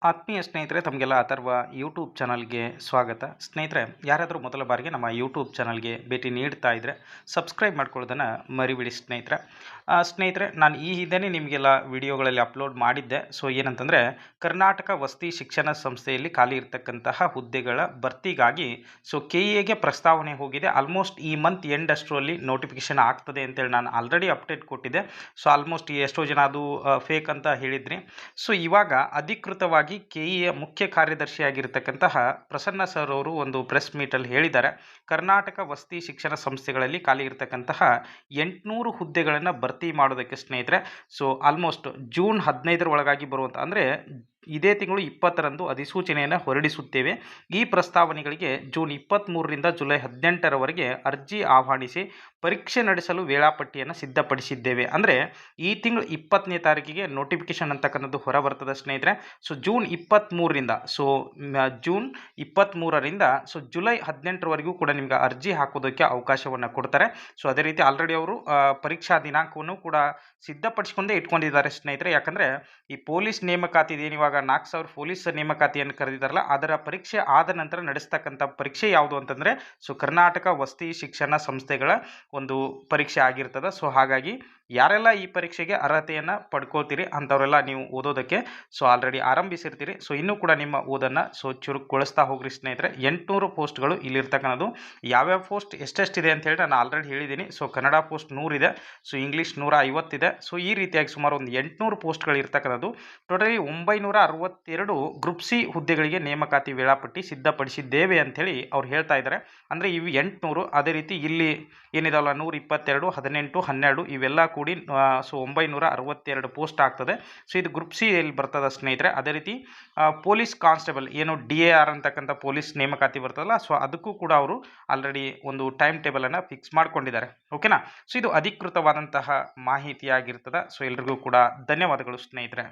ಆತ್ಮೀಯ ಸ್ನೇಹಿತರೆ, ತಮಗೆಲ್ಲ ಅಥರ್ವ ಯೂಟ್ಯೂಬ್ ಚಾನಲ್ಗೆ ಸ್ವಾಗತ. ಸ್ನೇಹಿತರೆ, ಯಾರಾದರೂ ಮೊದಲ ಬಾರಿಗೆ ನಮ್ಮ ಯೂಟ್ಯೂಬ್ ಚಾನಲ್ಗೆ ಭೇಟಿ ನೀಡ್ತಾ ಇದ್ದರೆ ಸಬ್ಸ್ಕ್ರೈಬ್ ಮಾಡ್ಕೊಳ್ಳೋದನ್ನು ಮರಿಬೇಡಿ ಸ್ನೇಹಿತರೆ. ನಾನು ಈ ಹಿಂದೆಯೇ ನಿಮಗೆಲ್ಲ ವಿಡಿಯೋಗಳಲ್ಲಿ ಅಪ್ಲೋಡ್ ಮಾಡಿದ್ದೆ. ಸೊ ಏನಂತಂದರೆ, ಕರ್ನಾಟಕ ವಸತಿ ಶಿಕ್ಷಣ ಸಂಸ್ಥೆಯಲ್ಲಿ ಖಾಲಿ ಇರತಕ್ಕಂತಹ ಹುದ್ದೆಗಳ ಭರ್ತಿಗಾಗಿ KEAಗೆ ಪ್ರಸ್ತಾವನೆ ಹೋಗಿದೆ. ಆಲ್ಮೋಸ್ಟ್ ಈ ಮಂತ್ ಎಂಡ್ ಅಷ್ಟರಲ್ಲಿ ನೋಟಿಫಿಕೇಶನ್ ಆಗ್ತದೆ ಅಂತೇಳಿ ನಾನು ಆಲ್ರೆಡಿ ಅಪ್ಡೇಟ್ ಕೊಟ್ಟಿದ್ದೆ. ಸೊ ಆಲ್ಮೋಸ್ಟ್ ಎಷ್ಟೋ ಜನ ಅದು ಫೇಕ್ ಅಂತ ಹೇಳಿದ್ರಿ. ಸೊ ಇವಾಗ ಅಧಿಕೃತವಾಗಿ KEA ಮುಖ್ಯ ಕಾರ್ಯದರ್ಶಿಯಾಗಿರ್ತಕ್ಕಂತಹ ಪ್ರಸನ್ನ ಸರ್ ಅವರು ಒಂದು ಪ್ರೆಸ್ ಮೀಟಲ್ಲಿ ಹೇಳಿದ್ದಾರೆ. ಕರ್ನಾಟಕ ವಸತಿ ಶಿಕ್ಷಣ ಸಂಸ್ಥೆಗಳಲ್ಲಿ ಖಾಲಿ ಇರತಕ್ಕಂತಹ 800 ಹುದ್ದೆಗಳನ್ನು ಭರ್ತಿ ಮಾಡೋದಕ್ಕೆ ಸ್ನೇಹಿತರೆ, ಸೊ ಆಲ್ಮೋಸ್ಟ್ ಜೂನ್ 15 ಒಳಗಾಗಿ ಬರುವಂಥ, ಅಂದರೆ ಇದೇ ತಿಂಗಳು 20ರಂದು ಅಧಿಸೂಚನೆಯನ್ನು ಹೊರಡಿಸುತ್ತೇವೆ. ಈ ಪ್ರಸ್ತಾವನೆಗಳಿಗೆ ಜೂನ್ 23ರಿಂದ ಜುಲೈ 18ರವರೆಗೆ ಅರ್ಜಿ ಆಹ್ವಾನಿಸಿ ಪರೀಕ್ಷೆ ನಡೆಸಲು ವೇಳಾಪಟ್ಟಿಯನ್ನು ಸಿದ್ಧಪಡಿಸಿದ್ದೇವೆ. ಅಂದರೆ ಈ ತಿಂಗಳು 20ನೇ ತಾರೀಕಿಗೆ ನೋಟಿಫಿಕೇಶನ್ ಅಂತಕ್ಕಂಥದ್ದು ಹೊರ ಬರ್ತದೆ ಸ್ನೇಹಿತರೆ. ಸೊ ಜೂನ್ 23ರಿಂದ ಜೂನ್ 23ರಿಂದ ಜುಲೈ 18ರವರೆಗೂ ಕೂಡ ನಿಮ್ಗೆ ಅರ್ಜಿ ಹಾಕೋದಕ್ಕೆ ಅವಕಾಶವನ್ನು ಕೊಡ್ತಾರೆ. ಸೊ ಅದೇ ರೀತಿ ಆಲ್ರೆಡಿ ಅವರು ಪರೀಕ್ಷಾ ದಿನಾಂಕವನ್ನು ಕೂಡ ಸಿದ್ಧಪಡಿಸಿಕೊಂಡೇ ಇಟ್ಕೊಂಡಿದ್ದಾರೆ ಸ್ನೇಹಿತರೆ. ಯಾಕಂದರೆ ಈ ಪೊಲೀಸ್ ನೇಮಕಾತಿ ಇದೇನಿವಾಗ 4,000 ಪೊಲೀಸ್ ನೇಮಕಾತಿಯನ್ನು ಕರೆದಿದ್ದಾರಲ್ಲ, ಅದರ ಪರೀಕ್ಷೆ ಆದ ನಂತರ ನಡೆಸ್ತಕ್ಕಂಥ ಪರೀಕ್ಷೆ ಯಾವುದು ಅಂತಂದರೆ ಕರ್ನಾಟಕ ವಸತಿ ಶಿಕ್ಷಣ ಸಂಸ್ಥೆಗಳ ಒಂದು ಪರೀಕ್ಷೆ ಆಗಿರ್ತದೆ. ಸೊ ಹಾಗಾಗಿ ಯಾರೆಲ್ಲ ಈ ಪರೀಕ್ಷೆಗೆ ಅರ್ಹತೆಯನ್ನು ಪಡ್ಕೊಳ್ತೀರಿ ಅಂಥವರೆಲ್ಲ ನೀವು ಓದೋದಕ್ಕೆ ಆಲ್ರೆಡಿ ಆರಂಭಿಸಿರ್ತೀರಿ. ಸೊ ಇನ್ನೂ ಕೂಡ ನಿಮ್ಮ ಓದನ್ನು ಚುರುಕುಗೊಳಿಸ್ತಾ ಹೋಗ್ರಿ ಸ್ನೇಹಿತರೆ. 800 ಪೋಸ್ಟ್ಗಳು ಇಲ್ಲಿರ್ತಕ್ಕಂಥದ್ದು. ಯಾವ್ಯಾವ ಪೋಸ್ಟ್ ಎಷ್ಟೆಷ್ಟಿದೆ ಅಂತ ಹೇಳಿ ನಾನು ಆಲ್ರೆಡಿ ಹೇಳಿದ್ದೀನಿ. ಸೊ ಕನ್ನಡ ಪೋಸ್ಟ್ 100 ಇದೆ, ಇಂಗ್ಲೀಷ್ 150 ಇದೆ. ಸೊ ಈ ರೀತಿಯಾಗಿ ಸುಮಾರು ಒಂದು 800 ಪೋಸ್ಟ್ಗಳು ಇರ್ತಕ್ಕಂಥದ್ದು. ಟೋಟಲಿ 962 ಗ್ರೂಪ್ ಸಿ ಹುದ್ದೆಗಳಿಗೆ ನೇಮಕಾತಿ ವೇಳಾಪಟ್ಟಿ ಸಿದ್ಧಪಡಿಸಿದ್ದೇವೆ ಅಂಥೇಳಿ ಅವ್ರು ಹೇಳ್ತಾ ಇದ್ದಾರೆ. ಅಂದರೆ ಇವು 800. ಅದೇ ರೀತಿ ಇಲ್ಲಿ ಏನಿದಾವಲ್ಲ 122, 18, 12 ಇವೆಲ್ಲ ಕೂಡಿ 962 ಪೋಸ್ಟ್ ಆಗ್ತದೆ. ಸೊ ಇದು ಗ್ರೂಪ್ ಸಿ ಎಲ್ಲಿ ಬರ್ತದೆ ಸ್ನೇಹಿತರೆ. ಅದೇ ರೀತಿ ಪೊಲೀಸ್ ಕಾನ್ಸ್ಟೇಬಲ್ ಏನು DAR ಅಂತಕ್ಕಂಥ ಪೊಲೀಸ್ ನೇಮಕಾತಿ ಬರ್ತದಲ್ಲ, ಸೊ ಅದಕ್ಕೂ ಕೂಡ ಅವರು ಆಲ್ರೆಡಿ ಒಂದು ಟೈಮ್ ಟೇಬಲನ್ನು ಫಿಕ್ಸ್ ಮಾಡ್ಕೊಂಡಿದ್ದಾರೆ. ಓಕೆನಾ. ಸೊ ಇದು ಅಧಿಕೃತವಾದಂತಹ ಮಾಹಿತಿಯಾಗಿರ್ತದೆ. ಸೊ ಎಲ್ರಿಗೂ ಕೂಡ ಧನ್ಯವಾದಗಳು ಸ್ನೇಹಿತರೆ.